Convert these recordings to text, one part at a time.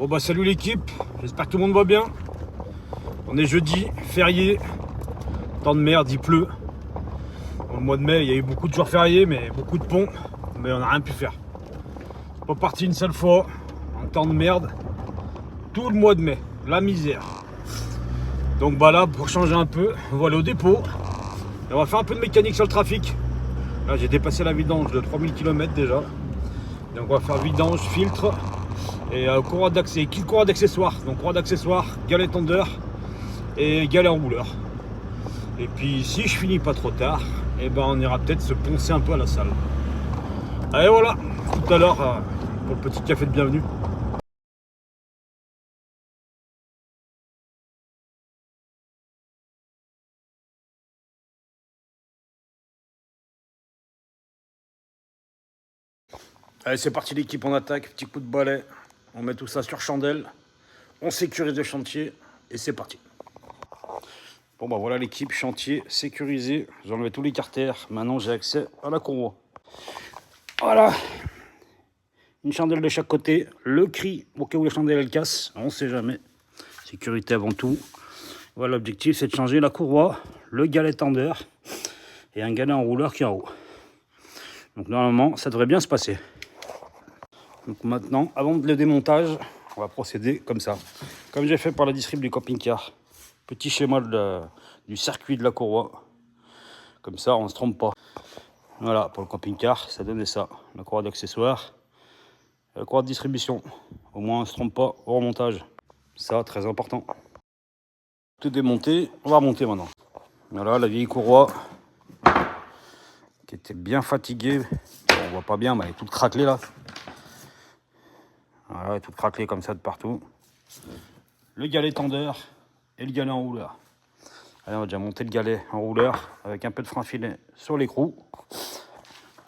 Bon bah salut l'équipe, j'espère que tout le monde va bien. On est jeudi, férié, temps de merde, il pleut. Dans le mois de mai, il y a eu beaucoup de jours fériés, mais beaucoup de ponts, mais on n'a rien pu faire. Pas parti une seule fois, en temps de merde, tout le mois de mai, la misère. Donc bah là, pour changer un peu, on va aller au dépôt et on va faire un peu de mécanique sur le trafic. Là j'ai dépassé la vidange de 3000 km déjà. Donc on va faire vidange, filtre et courroie d'accès, kit courroie d'accessoires. Donc courroie d'accessoires, galet tendeur et galet enrouleur. Et puis si je finis pas trop tard, et ben on ira peut-être se poncer un peu à la salle. Allez voilà, tout à l'heure pour le petit café de bienvenue. Allez c'est parti l'équipe, on attaque, petit coup de balai, on met tout ça sur chandelle, on sécurise le chantier et c'est parti. Bon bah voilà l'équipe, chantier sécurisé, j'ai enlevé tous les carters, maintenant j'ai accès à la courroie. Voilà, une chandelle de chaque côté, le cri au cas où la chandelle elle casse, on sait jamais, sécurité avant tout. Voilà l'objectif c'est de changer la courroie, le galet tendeur et un galet enrouleur qui est en haut. Donc normalement ça devrait bien se passer. Donc maintenant, avant le démontage, on va procéder comme ça. Comme j'ai fait par la distrib du camping-car. Petit schéma du circuit de la courroie. Comme ça, on ne se trompe pas. Voilà, pour le camping-car, ça donnait ça. La courroie d'accessoires, la courroie de distribution. Au moins, on ne se trompe pas au remontage. Ça, très important. Tout démonté, on va remonter maintenant. Voilà, la vieille courroie qui était bien fatiguée. Bon, on voit pas bien, mais elle est toute craquelée là. Voilà, tout craquelé comme ça de partout. Le galet tendeur et le galet enrouleur. Allez, on va déjà monter le galet enrouleur avec un peu de frein filet sur l'écrou.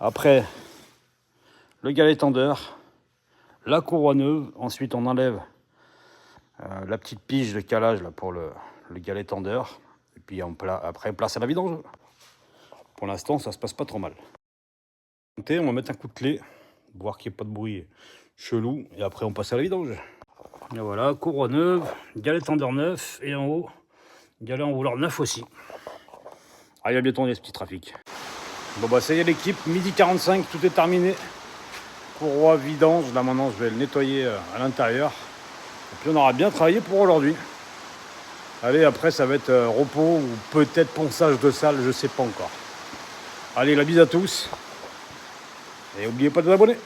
Après, le galet tendeur, la courroie neuve. Ensuite, on enlève la petite pige de calage là, pour le galet tendeur. Et puis après, place à la vidange. Pour l'instant, ça se passe pas trop mal. On va mettre un coup de clé, voir qu'il n'y ait pas de bruit chelou, et après on passe à la vidange. Et voilà, courroie neuve, galet tendeur neuf, et en haut, galet enrouleur neuf aussi. Ah, il va bientôt ce petit trafic. Bon bah ça y est l'équipe, midi 45, tout est terminé. Courroie vidange, là maintenant je vais le nettoyer à l'intérieur. Et puis on aura bien travaillé pour aujourd'hui. Allez, après ça va être repos ou peut-être ponçage de salle, je sais pas encore. Allez, la bise à tous. Et n'oubliez pas de vous abonner.